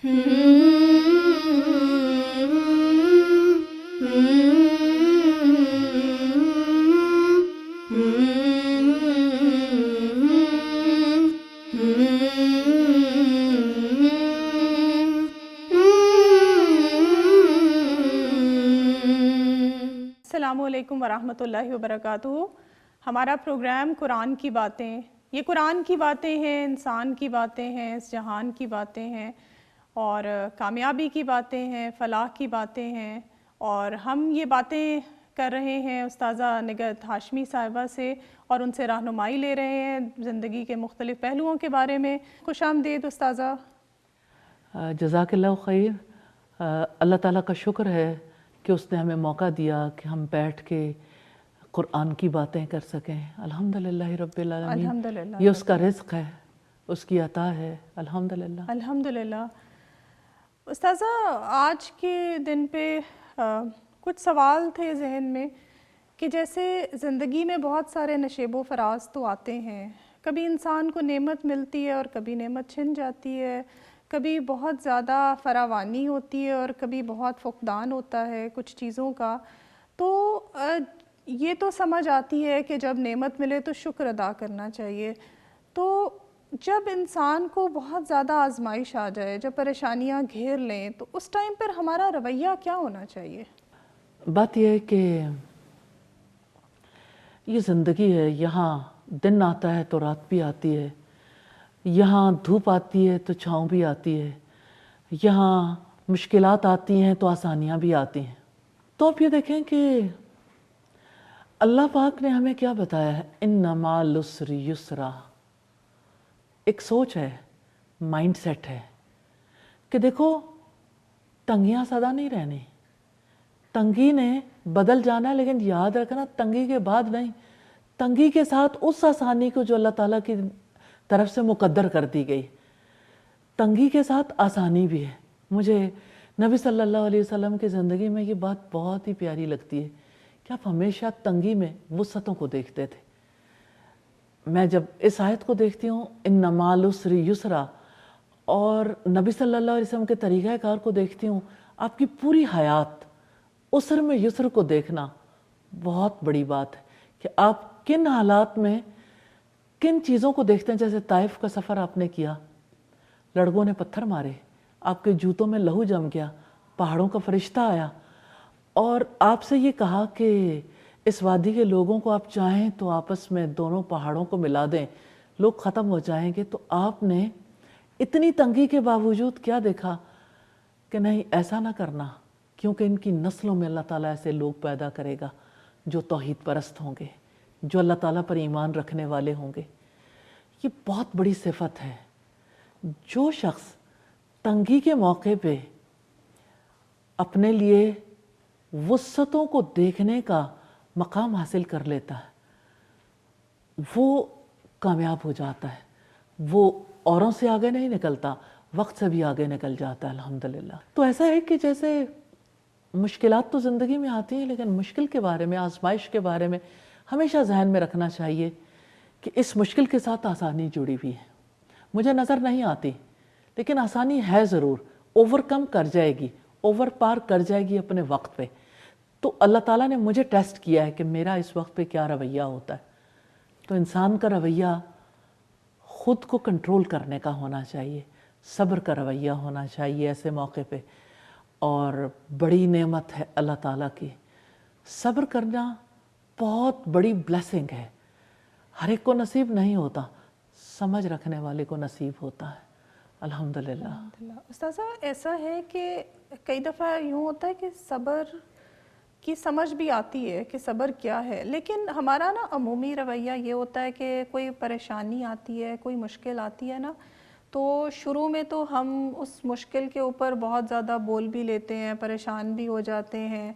السلام علیکم ورحمۃ اللہ وبرکاتہ۔ ہمارا پروگرام قرآن کی باتیں، یہ قرآن کی باتیں ہیں، انسان کی باتیں ہیں، اس جہان کی باتیں ہیں، اور کامیابی کی باتیں ہیں، فلاح کی باتیں ہیں، اور ہم یہ باتیں کر رہے ہیں استاذہ نگہت ہاشمی صاحبہ سے، اور ان سے رہنمائی لے رہے ہیں زندگی کے مختلف پہلوؤں کے بارے میں۔ خوش آمدید استاذہ۔ جزاک اللہ خیر۔ اللہ تعالیٰ کا شکر ہے کہ اس نے ہمیں موقع دیا کہ ہم بیٹھ کے قرآن کی باتیں کر سکیں۔ الحمدللہ رب العالمین، الحمدللہ، یہ اس کا رزق ہے، اس کی عطا ہے، الحمدللہ۔ الحمدللہ۔ استاذہ، آج کے دن پہ کچھ سوال تھے ذہن میں کہ جیسے زندگی میں بہت سارے نشیب و فراز تو آتے ہیں، کبھی انسان کو نعمت ملتی ہے اور کبھی نعمت چھن جاتی ہے، کبھی بہت زیادہ فراوانی ہوتی ہے اور کبھی بہت فقدان ہوتا ہے کچھ چیزوں کا۔ تو یہ تو سمجھ آتی ہے کہ جب نعمت ملے تو شکر ادا کرنا چاہیے، تو جب انسان کو بہت زیادہ آزمائش آ جائے، جب پریشانیاں گھیر لیں، تو اس ٹائم پر ہمارا رویہ کیا ہونا چاہیے؟ بات یہ ہے کہ یہ زندگی ہے، یہاں دن آتا ہے تو رات بھی آتی ہے، یہاں دھوپ آتی ہے تو چھاؤں بھی آتی ہے، یہاں مشکلات آتی ہیں تو آسانیاں بھی آتی ہیں۔ تو آپ یہ دیکھیں کہ اللہ پاک نے ہمیں کیا بتایا ہے، اِنَّ مَعَ الْعُسْرِ یُسْرًا۔ ایک سوچ ہے، مائنڈ سیٹ ہے کہ دیکھو تنگیاں سدا نہیں رہنی، تنگی نے بدل جانا ہے، لیکن یاد رکھنا تنگی کے بعد نہیں، تنگی کے ساتھ اس آسانی کو جو اللہ تعالیٰ کی طرف سے مقدر کر دی گئی، تنگی کے ساتھ آسانی بھی ہے۔ مجھے نبی صلی اللہ علیہ وسلم کی زندگی میں یہ بات بہت ہی پیاری لگتی ہے کہ آپ ہمیشہ تنگی میں وسعتوں کو دیکھتے تھے۔ میں جب اس آیت کو دیکھتی ہوں اِنَّ مَعَ الْعُسْرِ یُسْرًا، اور نبی صلی اللہ علیہ وسلم کے طریقہ کار کو دیکھتی ہوں، آپ کی پوری حیات عسر میں یسر کو دیکھنا بہت بڑی بات ہے کہ آپ کن حالات میں کن چیزوں کو دیکھتے ہیں۔ جیسے طائف کا سفر آپ نے کیا، لڑکوں نے پتھر مارے، آپ کے جوتوں میں لہو جم گیا، پہاڑوں کا فرشتہ آیا اور آپ سے یہ کہا کہ اس وادی کے لوگوں کو آپ چاہیں تو آپس میں دونوں پہاڑوں کو ملا دیں، لوگ ختم ہو جائیں گے۔ تو آپ نے اتنی تنگی کے باوجود کیا دیکھا کہ نہیں، ایسا نہ کرنا، کیونکہ ان کی نسلوں میں اللہ تعالیٰ ایسے لوگ پیدا کرے گا جو توحید پرست ہوں گے، جو اللہ تعالیٰ پر ایمان رکھنے والے ہوں گے۔ یہ بہت بڑی صفت ہے۔ جو شخص تنگی کے موقع پہ اپنے لیے وسعتوں کو دیکھنے کا مقام حاصل کر لیتا ہے، وہ کامیاب ہو جاتا ہے، وہ اوروں سے آگے نہیں نکلتا، وقت سے بھی آگے نکل جاتا ہے، الحمدللہ۔ تو ایسا ہے کہ جیسے مشکلات تو زندگی میں آتی ہیں، لیکن مشکل کے بارے میں، آزمائش کے بارے میں ہمیشہ ذہن میں رکھنا چاہیے کہ اس مشکل کے ساتھ آسانی جڑی ہوئی ہے۔ مجھے نظر نہیں آتی، لیکن آسانی ہے ضرور، اوور کم کر جائے گی، اوور پار کر جائے گی اپنے وقت پہ۔ تو اللہ تعالیٰ نے مجھے ٹیسٹ کیا ہے کہ میرا اس وقت پہ کیا رویہ ہوتا ہے۔ تو انسان کا رویہ خود کو کنٹرول کرنے کا ہونا چاہیے، صبر کا رویہ ہونا چاہیے ایسے موقع پہ، اور بڑی نعمت ہے اللہ تعالیٰ کی۔ صبر کرنا بہت بڑی بلیسنگ ہے، ہر ایک کو نصیب نہیں ہوتا، سمجھ رکھنے والے کو نصیب ہوتا ہے، الحمدللہ۔ استاذہ، ایسا ہے کہ کئی دفعہ یوں ہوتا ہے کہ صبر کی سمجھ بھی آتی ہے کہ صبر کیا ہے، لیکن ہمارا نا عمومی رویہ یہ ہوتا ہے کہ کوئی پریشانی آتی ہے، کوئی مشکل آتی ہے نا، تو شروع میں تو ہم اس مشکل کے اوپر بہت زیادہ بول بھی لیتے ہیں، پریشان بھی ہو جاتے ہیں،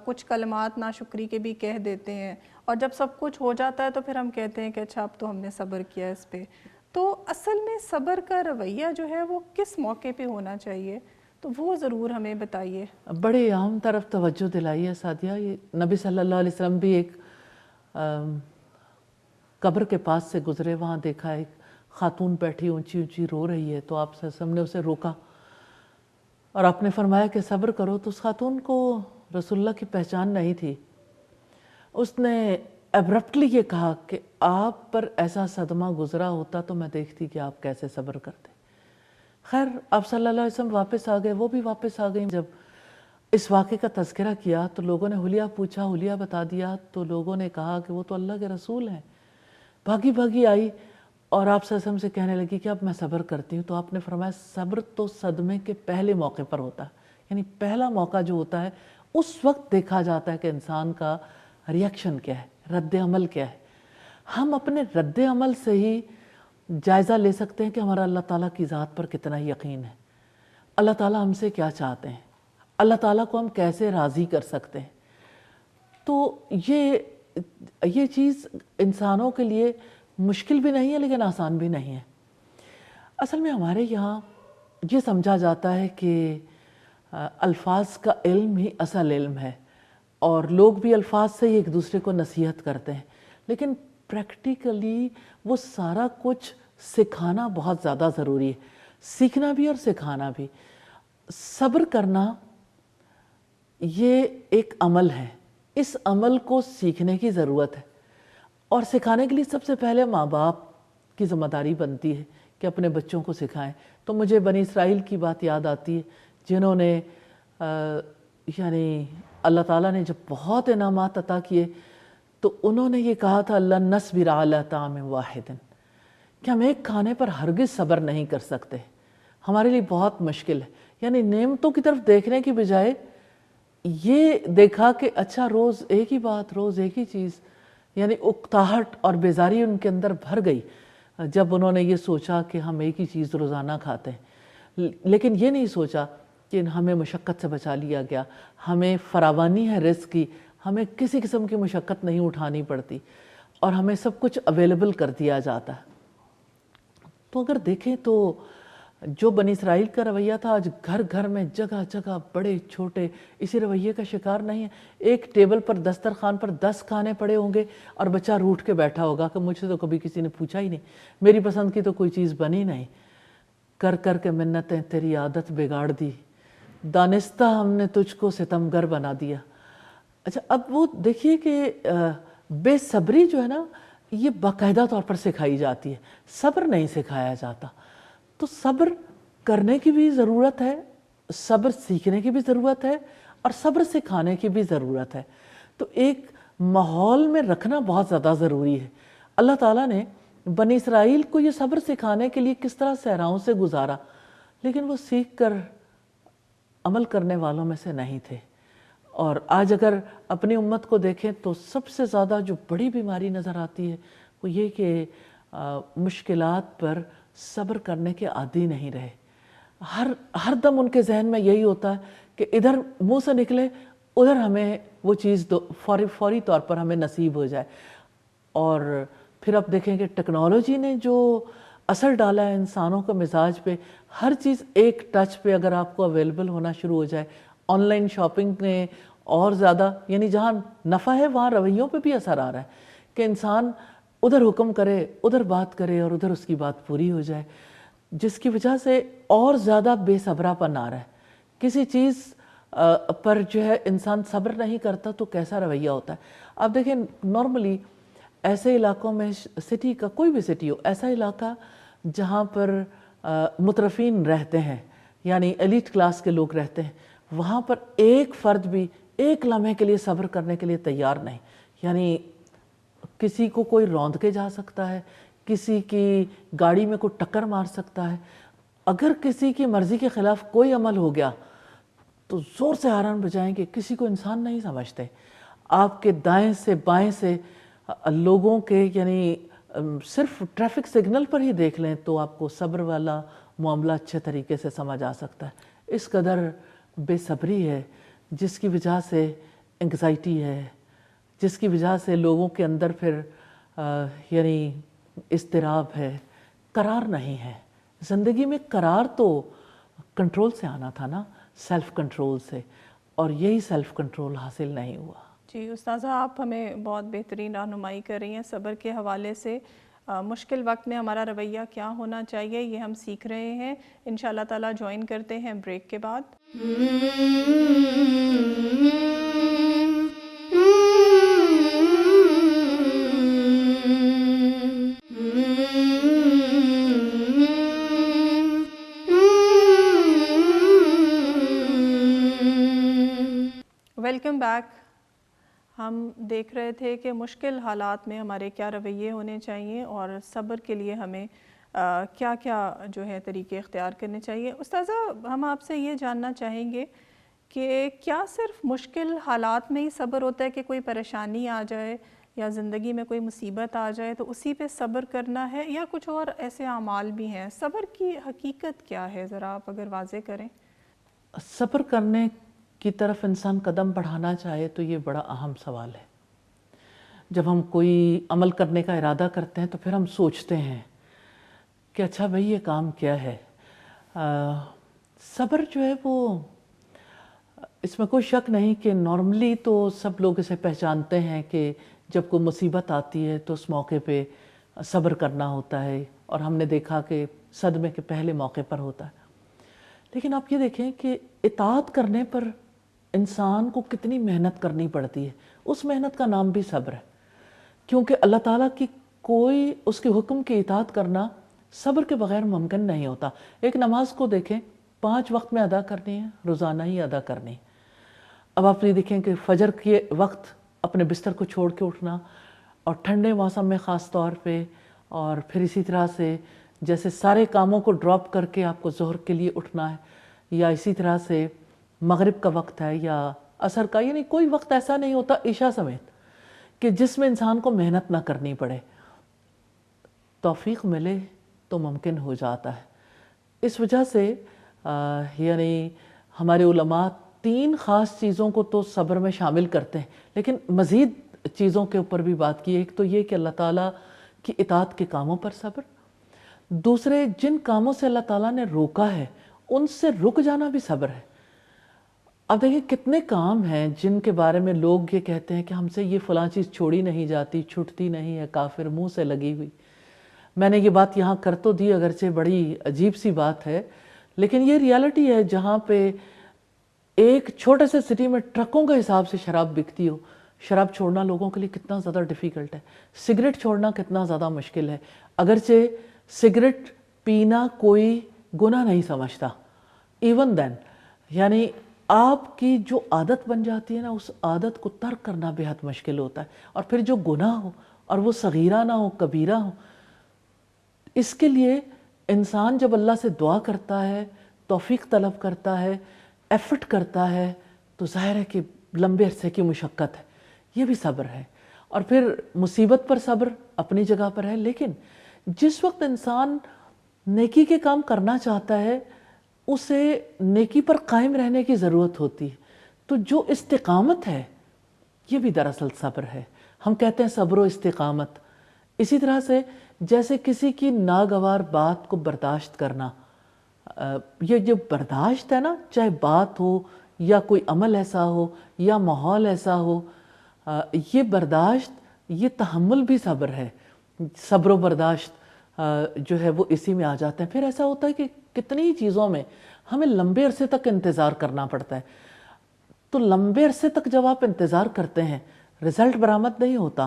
کچھ کلمات ناشکری کے بھی کہہ دیتے ہیں، اور جب سب کچھ ہو جاتا ہے تو پھر ہم کہتے ہیں کہ اچھا اب تو ہم نے صبر کیا اس پہ۔ تو اصل میں صبر کا رویہ جو ہے وہ کس موقع پہ ہونا چاہیے، تو وہ ضرور ہمیں بتائیے۔ بڑے اہم طرف توجہ دلائی ہے سعدیہ۔ یہ نبی صلی اللہ علیہ وسلم بھی ایک قبر کے پاس سے گزرے، وہاں دیکھا ایک خاتون بیٹھی اونچی اونچی رو رہی ہے، تو آپ صلی اللہ علیہ وسلم نے اسے روکا اور آپ نے فرمایا کہ صبر کرو، تو اس خاتون کو رسول اللہ کی پہچان نہیں تھی. اس نے ایبرپٹلی یہ کہا کہ آپ پر ایسا صدمہ گزرا ہوتا تو میں دیکھتی کہ آپ کیسے صبر کرتے. خیر آپ صلی اللہ علیہ وسلم واپس آ گئے، وہ بھی واپس آ گئیں. جب اس واقعے کا تذکرہ کیا تو لوگوں نے حلیہ پوچھا، حلیہ بتا دیا، تو لوگوں نے کہا کہ وہ تو اللہ کے رسول ہیں. بھاگی بھاگی آئی اور آپ صلی اللہ علیہ وسلم سے کہنے لگی کہ اب میں صبر کرتی ہوں. تو آپ نے فرمایا صبر تو صدمے کے پہلے موقع پر ہوتا ہے، یعنی پہلا موقع جو ہوتا ہے اس وقت دیکھا جاتا ہے کہ انسان کا ریئیکشن کیا ہے، رد عمل کیا ہے. ہم اپنے رد عمل سے ہی جائزہ لے سکتے ہیں کہ ہمارا اللہ تعالیٰ کی ذات پر کتنا یقین ہے، اللہ تعالیٰ ہم سے کیا چاہتے ہیں، اللہ تعالیٰ کو ہم کیسے راضی کر سکتے ہیں. تو یہ چیز انسانوں کے لیے مشکل بھی نہیں ہے لیکن آسان بھی نہیں ہے. اصل میں ہمارے یہاں یہ سمجھا جاتا ہے کہ الفاظ کا علم ہی اصل علم ہے اور لوگ بھی الفاظ سے ہی ایک دوسرے کو نصیحت کرتے ہیں، لیکن پریکٹیکلی وہ سارا کچھ سکھانا بہت زیادہ ضروری ہے، سیکھنا بھی اور سکھانا بھی. صبر کرنا یہ ایک عمل ہے، اس عمل کو سیکھنے کی ضرورت ہے اور سکھانے کے لیے سب سے پہلے ماں باپ کی ذمہ داری بنتی ہے کہ اپنے بچوں کو سکھائیں. تو مجھے بنی اسرائیل کی بات یاد آتی ہے جنہوں نے یعنی اللہ تعالیٰ نے جب بہت انعامات عطا کیے تو انہوں نے یہ کہا تھا لن نصبر علی طعام واحد، کہ ہم ایک کھانے پر ہرگز صبر نہیں کر سکتے، ہمارے لیے بہت مشکل ہے. یعنی نعمتوں کی طرف دیکھنے کی بجائے یہ دیکھا کہ اچھا روز ایک ہی بات، روز ایک ہی چیز، یعنی اکتاہٹ اور بیزاری ان کے اندر بھر گئی جب انہوں نے یہ سوچا کہ ہم ایک ہی چیز روزانہ کھاتے ہیں. لیکن یہ نہیں سوچا کہ ہمیں مشقت سے بچا لیا گیا، ہمیں فراوانی ہے رزق کی، ہمیں کسی قسم کی مشقت نہیں اٹھانی پڑتی اور ہمیں سب کچھ اویلیبل کر دیا جاتا ہے. تو اگر دیکھیں تو جو بنی اسرائیل کا رویہ تھا آج گھر گھر میں جگہ جگہ بڑے چھوٹے اسی رویے کا شکار نہیں ہے. ایک ٹیبل پر دسترخوان پر 10 کھانے پڑے ہوں گے اور بچہ روٹھ کے بیٹھا ہوگا کہ مجھ سے تو کبھی کسی نے پوچھا ہی نہیں، میری پسند کی تو کوئی چیز بنی نہیں، کر کر کے منتیں تیری عادت بگاڑ دی، دانستہ ہم نے تجھ کو ستمگر بنا دیا. اچھا اب وہ دیکھیے کہ بے صبری جو ہے نا یہ باقاعدہ طور پر سکھائی جاتی ہے، صبر نہیں سکھایا جاتا. تو صبر کرنے کی بھی ضرورت ہے، صبر سیکھنے کی بھی ضرورت ہے اور صبر سکھانے کی بھی ضرورت ہے. تو ایک ماحول میں رکھنا بہت زیادہ ضروری ہے. اللہ تعالیٰ نے بنی اسرائیل کو یہ صبر سکھانے کے لیے کس طرح صحراؤں سے گزارا، لیکن وہ سیکھ کر عمل کرنے والوں میں سے نہیں تھے. اور آج اگر اپنی امت کو دیکھیں تو سب سے زیادہ جو بڑی بیماری نظر آتی ہے وہ یہ کہ مشکلات پر صبر کرنے کے عادی نہیں رہے. ہر دم ان کے ذہن میں یہی ہوتا ہے کہ ادھر منہ سے نکلے ادھر ہمیں وہ چیز فوری طور پر ہمیں نصیب ہو جائے. اور پھر آپ دیکھیں کہ ٹیکنالوجی نے جو اثر ڈالا ہے انسانوں کا مزاج پہ، ہر چیز ایک ٹچ پہ اگر آپ کو اویلیبل ہونا شروع ہو جائے. آن لائن شاپنگ نے اور زیادہ یعنی جہاں نفع ہے وہاں رویوں پہ بھی اثر آ رہا ہے کہ انسان ادھر حکم کرے ادھر بات کرے اور ادھر اس کی بات پوری ہو جائے، جس کی وجہ سے اور زیادہ بے صبرا پن آ رہا ہے. کسی چیز پر جو ہے انسان صبر نہیں کرتا تو کیسا رویہ ہوتا ہے. آپ دیکھیں نارملی ایسے علاقوں میں سٹی کا کوئی بھی سٹی ہو، ایسا علاقہ جہاں پر مترفین رہتے ہیں یعنی ایلیٹ کلاس کے لوگ رہتے ہیں، وہاں پر ایک فرد بھی ایک لمحے کے لیے صبر کرنے کے لیے تیار نہیں. یعنی کسی کو کوئی روند کے جا سکتا ہے، کسی کی گاڑی میں کوئی ٹکر مار سکتا ہے. اگر کسی کی مرضی کے خلاف کوئی عمل ہو گیا تو زور سے ہارن بجائیں گے، کسی کو انسان نہیں سمجھتے. آپ کے دائیں سے بائیں سے لوگوں کے یعنی صرف ٹریفک سگنل پر ہی دیکھ لیں تو آپ کو صبر والا معاملہ اچھے طریقے سے سمجھ آ سکتا ہے. اس قدر بے صبری ہے جس کی وجہ سے انگزائٹی ہے، جس کی وجہ سے لوگوں کے اندر پھر یعنی اضطراب ہے، قرار نہیں ہے. زندگی میں قرار تو کنٹرول سے آنا تھا نا، سیلف کنٹرول سے، اور یہی سیلف کنٹرول حاصل نہیں ہوا. جی استاذہ، آپ ہمیں بہت بہترین رہنمائی کر رہی ہیں صبر کے حوالے سے. مشکل وقت میں ہمارا رویہ کیا ہونا چاہیے، یہ ہم سیکھ رہے ہیں انشاءاللہ تعالیٰ. جوائن کرتے ہیں بریک کے بعد. Welcome back. ہم دیکھ رہے تھے کہ مشکل حالات میں ہمارے کیا رویے ہونے چاہیے اور صبر کے لیے ہمیں کیا کیا جو ہے طریقے اختیار کرنے چاہیے. استاذہ ہم آپ سے یہ جاننا چاہیں گے کہ کیا صرف مشکل حالات میں ہی صبر ہوتا ہے کہ کوئی پریشانی آ جائے یا زندگی میں کوئی مصیبت آ جائے تو اسی پہ صبر کرنا ہے، یا کچھ اور ایسے اعمال بھی ہیں؟ صبر کی حقیقت کیا ہے، ذرا آپ اگر واضح کریں. صبر کرنے کی طرف انسان قدم بڑھانا چاہے تو یہ بڑا اہم سوال ہے. جب ہم کوئی عمل کرنے کا ارادہ کرتے ہیں تو پھر ہم سوچتے ہیں کہ اچھا بھئی یہ کام کیا ہے. صبر جو ہے وہ اس میں کوئی شک نہیں کہ نارملی تو سب لوگ اسے پہچانتے ہیں کہ جب کوئی مصیبت آتی ہے تو اس موقع پہ صبر کرنا ہوتا ہے، اور ہم نے دیکھا کہ صدمے کے پہلے موقع پر ہوتا ہے. لیکن آپ یہ دیکھیں کہ اطاعت کرنے پر انسان کو کتنی محنت کرنی پڑتی ہے. اس محنت کا نام بھی صبر ہے، کیونکہ اللہ تعالیٰ کی کوئی اس کے حکم کی اطاعت کرنا صبر کے بغیر ممکن نہیں ہوتا. ایک نماز کو دیکھیں 5 وقت میں ادا کرنی ہے، روزانہ ہی ادا کرنی ہے. اب آپ یہ دیکھیں کہ فجر کے وقت اپنے بستر کو چھوڑ کے اٹھنا، اور ٹھنڈے موسم میں خاص طور پہ، اور پھر اسی طرح سے جیسے سارے کاموں کو ڈراپ کر کے آپ کو ظہر کے لیے اٹھنا ہے، یا اسی طرح سے مغرب کا وقت ہے یا عصر کا، یعنی کوئی وقت ایسا نہیں ہوتا عشاء سمیت کہ جس میں انسان کو محنت نہ کرنی پڑے. توفیق ملے تو ممکن ہو جاتا ہے. اس وجہ سے یعنی ہمارے علماء 3 خاص چیزوں کو تو صبر میں شامل کرتے ہیں، لیکن مزید چیزوں کے اوپر بھی بات کی. ایک تو یہ کہ اللہ تعالیٰ کی اطاعت کے کاموں پر صبر، دوسرے جن کاموں سے اللہ تعالیٰ نے روکا ہے ان سے رک جانا بھی صبر ہے. اب دیکھیں کتنے کام ہیں جن کے بارے میں لوگ یہ کہتے ہیں کہ ہم سے یہ فلاں چیز چھوڑی نہیں جاتی، چھٹتی نہیں ہے، کافر منہ سے لگی ہوئی. میں نے یہ بات یہاں کر تو دی، اگرچہ بڑی عجیب سی بات ہے، لیکن یہ ریالٹی ہے. جہاں پہ ایک چھوٹے سے سٹی میں ٹرکوں کے حساب سے شراب بکتی ہو، شراب چھوڑنا لوگوں کے لیے کتنا زیادہ ڈیفیکلٹ ہے. سگریٹ چھوڑنا کتنا زیادہ مشکل ہے، اگرچہ سگریٹ پینا کوئی گناہ نہیں سمجھتا. ایون دین یعنی آپ کی جو عادت بن جاتی ہے نا، اس عادت کو ترک کرنا بہت مشکل ہوتا ہے. اور پھر جو گناہ ہو اور وہ صغیرہ نہ ہو، کبیرہ ہو، اس کے لیے انسان جب اللہ سے دعا کرتا ہے، توفیق طلب کرتا ہے، ایفرٹ کرتا ہے، تو ظاہر ہے کہ لمبے عرصے کی مشقت ہے. یہ بھی صبر ہے. اور پھر مصیبت پر صبر اپنی جگہ پر ہے. لیکن جس وقت انسان نیکی کے کام کرنا چاہتا ہے اسے نیکی پر قائم رہنے کی ضرورت ہوتی ہے. تو جو استقامت ہے یہ بھی دراصل صبر ہے. ہم کہتے ہیں صبر و استقامت. اسی طرح سے جیسے کسی کی ناگوار بات کو برداشت کرنا، یہ جو برداشت ہے نا، چاہے بات ہو یا کوئی عمل ایسا ہو یا ماحول ایسا ہو، یہ برداشت، یہ تحمل بھی صبر ہے. صبر و برداشت جو ہے وہ اسی میں آ جاتے ہیں. پھر ایسا ہوتا ہے کہ کتنی چیزوں میں ہمیں لمبے عرصے تک انتظار کرنا پڑتا ہے. تو لمبے عرصے تک جب آپ انتظار کرتے ہیں، رزلٹ برآمد نہیں ہوتا،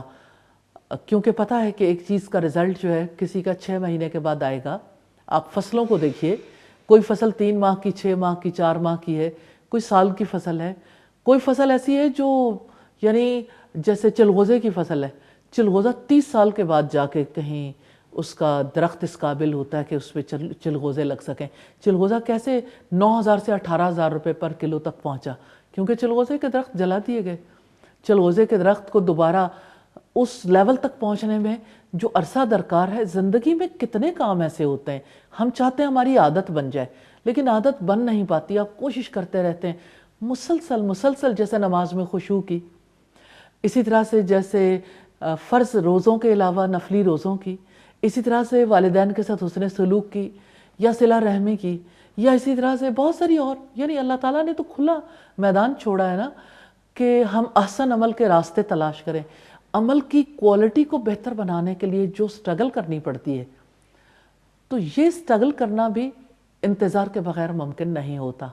کیونکہ پتہ ہے کہ ایک چیز کا رزلٹ جو ہے کسی کا 6 مہینے کے بعد آئے گا. آپ فصلوں کو دیکھیے، کوئی فصل 3 ماہ کی، 6 ماہ کی، 4 ماہ کی ہے، کوئی سال کی فصل ہے. کوئی فصل ایسی ہے جو یعنی جیسے چلغوزے کی فصل ہے، چلغوزہ 30 سال کے بعد جا کے کہیں اس کا درخت اس قابل ہوتا ہے کہ اس پہ چلغوزے لگ سکیں. چلغوزہ کیسے 9,000 سے 18,000 روپے پر کلو تک پہنچا؟ کیونکہ چلغوزے کے درخت جلا دیے گئے. چلغوزے کے درخت کو دوبارہ اس لیول تک پہنچنے میں جو عرصہ درکار ہے. زندگی میں کتنے کام ایسے ہوتے ہیں ہم چاہتے ہیں ہماری عادت بن جائے، لیکن عادت بن نہیں پاتی. آپ کوشش کرتے رہتے ہیں مسلسل، جیسے نماز میں خشوع کی، اسی طرح سے جیسے فرض روزوں کے علاوہ نفلی روزوں کی، اسی طرح سے والدین کے ساتھ حسن سلوک کی، یا صلہ رحمی کی، یا اسی طرح سے بہت ساری اور. یعنی اللہ تعالیٰ نے تو کھلا میدان چھوڑا ہے نا کہ ہم احسن عمل کے راستے تلاش کریں. عمل کی کوالٹی کو بہتر بنانے کے لیے جو سٹرگل کرنی پڑتی ہے، تو یہ سٹرگل کرنا بھی انتظار کے بغیر ممکن نہیں ہوتا.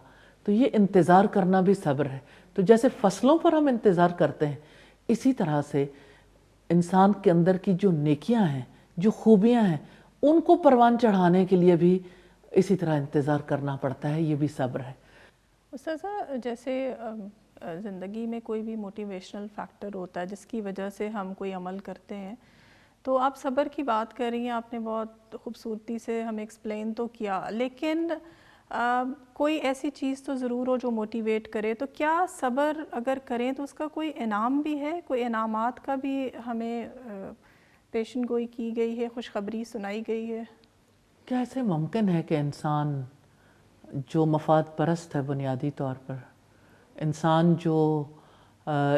تو یہ انتظار کرنا بھی صبر ہے. تو جیسے فصلوں پر ہم انتظار کرتے ہیں، اسی طرح سے انسان کے اندر کی جو نیکیاں ہیں، جو خوبیاں ہیں، ان کو پروان چڑھانے کے لیے بھی اسی طرح انتظار کرنا پڑتا ہے. یہ بھی صبر ہے. استاذہ جیسے زندگی میں کوئی بھی موٹیویشنل فیکٹر ہوتا ہے جس کی وجہ سے ہم کوئی عمل کرتے ہیں، تو آپ صبر کی بات کر رہی ہیں، آپ نے بہت خوبصورتی سے ہمیں ایکسپلین تو کیا، لیکن کوئی ایسی چیز تو ضرور ہو جو موٹیویٹ کرے. تو کیا صبر اگر کریں تو اس کا کوئی انعام بھی ہے؟ کوئی انعامات کا بھی ہمیں پیشن گوئی کی گئی ہے، خوشخبری سنائی گئی ہے؟ کیا ایسے ممکن ہے کہ انسان جو مفاد پرست ہے بنیادی طور پر، انسان جو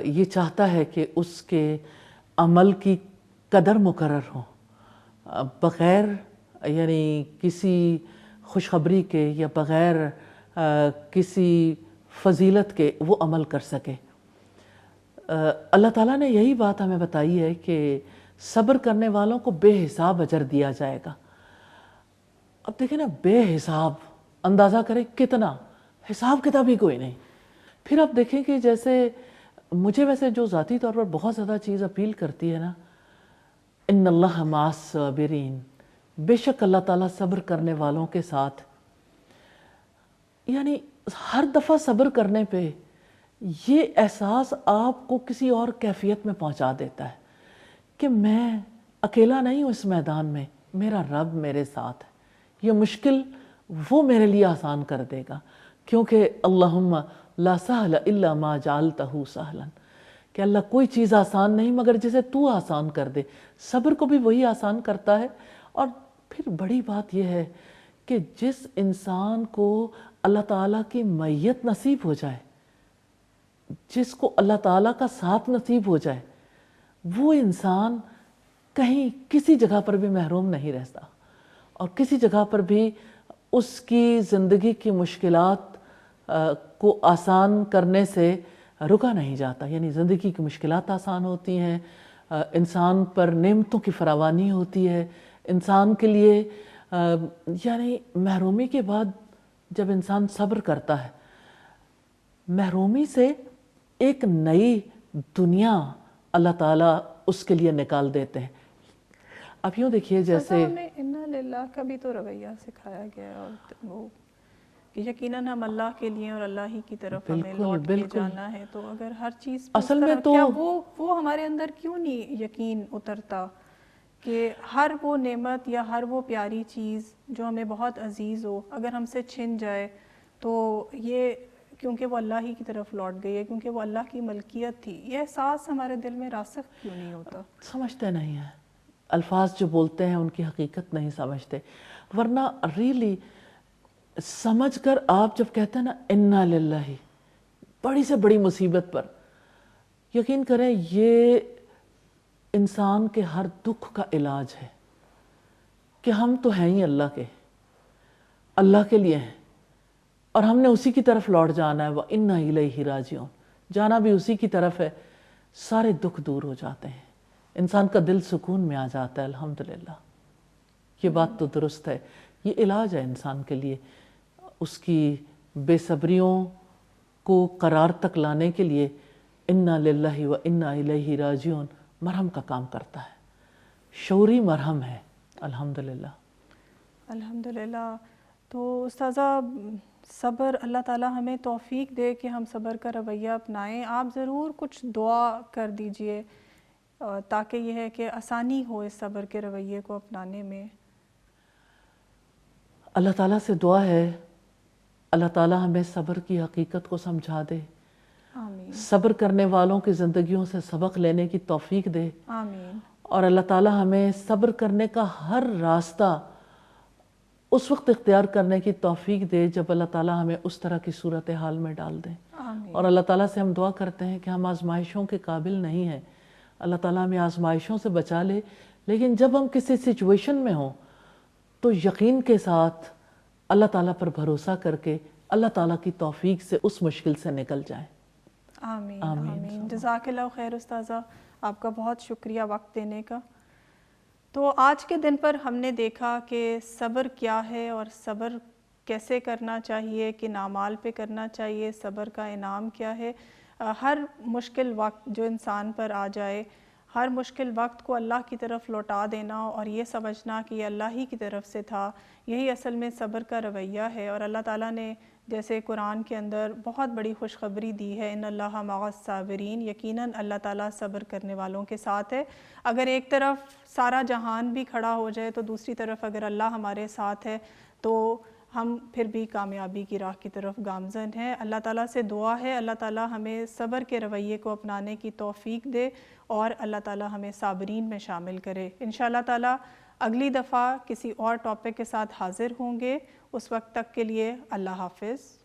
یہ چاہتا ہے کہ اس کے عمل کی قدر مقرر ہو، بغیر یعنی کسی خوشخبری کے یا بغیر کسی فضیلت کے وہ عمل کر سکے؟ اللہ تعالیٰ نے یہی بات ہمیں بتائی ہے کہ صبر کرنے والوں کو بے حساب اجر دیا جائے گا. اب دیکھیں نا، بے حساب، اندازہ کریں کتنا، حساب کتاب ہی کوئی نہیں. پھر آپ دیکھیں کہ جیسے مجھے ویسے جو ذاتی طور پر بہت زیادہ چیز اپیل کرتی ہے نا، ان اللہ مع الصابرین، بے شک اللہ تعالیٰ صبر کرنے والوں کے ساتھ. یعنی ہر دفعہ صبر کرنے پہ یہ احساس آپ کو کسی اور کیفیت میں پہنچا دیتا ہے کہ میں اکیلا نہیں ہوں اس میدان میں، میرا رب میرے ساتھ ہے. یہ مشکل وہ میرے لیے آسان کر دے گا، کیونکہ اللہم لا سہل الا ما جعلتہ سہلا، کہ اللہ کوئی چیز آسان نہیں مگر جسے تو آسان کر دے. صبر کو بھی وہی آسان کرتا ہے. اور پھر بڑی بات یہ ہے کہ جس انسان کو اللہ تعالیٰ کی معیت نصیب ہو جائے، جس کو اللہ تعالیٰ کا ساتھ نصیب ہو جائے، وہ انسان کہیں کسی جگہ پر بھی محروم نہیں رہتا، اور کسی جگہ پر بھی اس کی زندگی کی مشکلات کو آسان کرنے سے رکا نہیں جاتا. یعنی زندگی کی مشکلات آسان ہوتی ہیں، انسان پر نعمتوں کی فراوانی ہوتی ہے. انسان کے لیے یعنی محرومی کے بعد جب انسان صبر کرتا ہے، محرومی سے ایک نئی دنیا اللہ تعالیٰ اس کے لیے نکال دیتے ہیں. اب یوں دیکھیے جیسے ہمیں انا للہ کا بھی تو رویہ سکھایا گیا ہے، اور وہ کہ یقیناً ہم اللہ کے لیے اور اللہ ہی کی طرف ہمیں لوٹ کے جانا ہے. تو اگر ہر چیز اصل میں تو کیا وہ ہمارے اندر کیوں نہیں یقین اترتا کہ ہر وہ نعمت یا ہر وہ پیاری چیز جو ہمیں بہت عزیز ہو، اگر ہم سے چھن جائے تو یہ کیونکہ وہ اللہ ہی کی طرف لوٹ گئی ہے، کیونکہ وہ اللہ کی ملکیت تھی، یہ احساس ہمارے دل میں راسخ کیوں نہیں ہوتا؟ سمجھتے نہیں ہیں. الفاظ جو بولتے ہیں ان کی حقیقت نہیں سمجھتے. ورنہ ریلی سمجھ کر آپ جب کہتے ہیں نا انا للہ، بڑی سے بڑی مصیبت پر، یقین کریں یہ انسان کے ہر دکھ کا علاج ہے کہ ہم تو ہیں ہی اللہ کے، اللہ کے لیے ہیں، اور ہم نے اسی کی طرف لوٹ جانا ہے. وَإِنَّا إِلَيْهِ رَاجِعُونَ، جانا بھی اسی کی طرف ہے. سارے دکھ دور ہو جاتے ہیں، انسان کا دل سکون میں آ جاتا ہے. الحمدللہ، یہ بات تو درست ہے. یہ علاج ہے انسان کے لیے. اس کی بے صبریوں کو قرار تک لانے کے لیے اِنَّا لِلَّهِ وَإِنَّا إِلَيْهِ رَاجِعُونَ مرہم کا کام کرتا ہے، شعوری مرہم ہے. الحمدللہ الحمدللہ. تو استاذہ صبر، اللہ تعالیٰ ہمیں توفیق دے کہ ہم صبر کا رویہ اپنائیں. آپ ضرور کچھ دعا کر دیجئے تاکہ یہ ہے کہ آسانی ہو اس صبر کے رویے کو اپنانے میں. اللہ تعالیٰ سے دعا ہے اللہ تعالیٰ ہمیں صبر کی حقیقت کو سمجھا دے، آمین صبر کرنے والوں کی زندگیوں سے سبق لینے کی توفیق دے، آمین. اور اللہ تعالیٰ ہمیں صبر کرنے کا ہر راستہ اس وقت اختیار کرنے کی توفیق دے جب اللہ تعالیٰ ہمیں اس طرح کی صورتحال میں ڈال دے. آمین. اور اللہ تعالیٰ سے ہم دعا کرتے ہیں کہ ہم آزمائشوں کے قابل نہیں ہیں، اللہ تعالیٰ ہمیں آزمائشوں سے بچا لے، لیکن جب ہم کسی سچویشن میں ہوں تو یقین کے ساتھ اللہ تعالیٰ پر بھروسہ کر کے اللہ تعالیٰ کی توفیق سے اس مشکل سے نکل جائیں. آمین آمین. جزاک اللہ خیر استاذہ. آپ کا بہت شکریہ وقت دینے کا۔ تو آج کے دن پر ہم نے دیکھا کہ صبر کیا ہے اور صبر کیسے کرنا چاہیے، کن اعمال پہ کرنا چاہیے، صبر کا انعام کیا ہے۔ ہر مشکل وقت جو انسان پر آ جائے، ہر مشکل وقت کو اللہ کی طرف لوٹا دینا اور یہ سمجھنا کہ یہ اللہ ہی کی طرف سے تھا، یہی اصل میں صبر کا رویہ ہے۔ اور اللہ تعالیٰ نے جیسے قرآن کے اندر بہت بڑی خوشخبری دی ہے، ان اللہ مع الصابرین، یقیناً اللہ تعالیٰ صبر کرنے والوں کے ساتھ ہے۔ اگر ایک طرف سارا جہان بھی کھڑا ہو جائے تو دوسری طرف اگر اللہ ہمارے ساتھ ہے تو ہم پھر بھی کامیابی کی راہ کی طرف گامزن ہیں۔ اللہ تعالیٰ سے دعا ہے اللہ تعالیٰ ہمیں صبر کے رویے کو اپنانے کی توفیق دے اور اللہ تعالیٰ ہمیں صابرین میں شامل کرے۔ انشاءاللہ تعالیٰ اگلی دفعہ کسی اور ٹاپک کے ساتھ حاضر ہوں گے، اس وقت تک کے لیے اللہ حافظ۔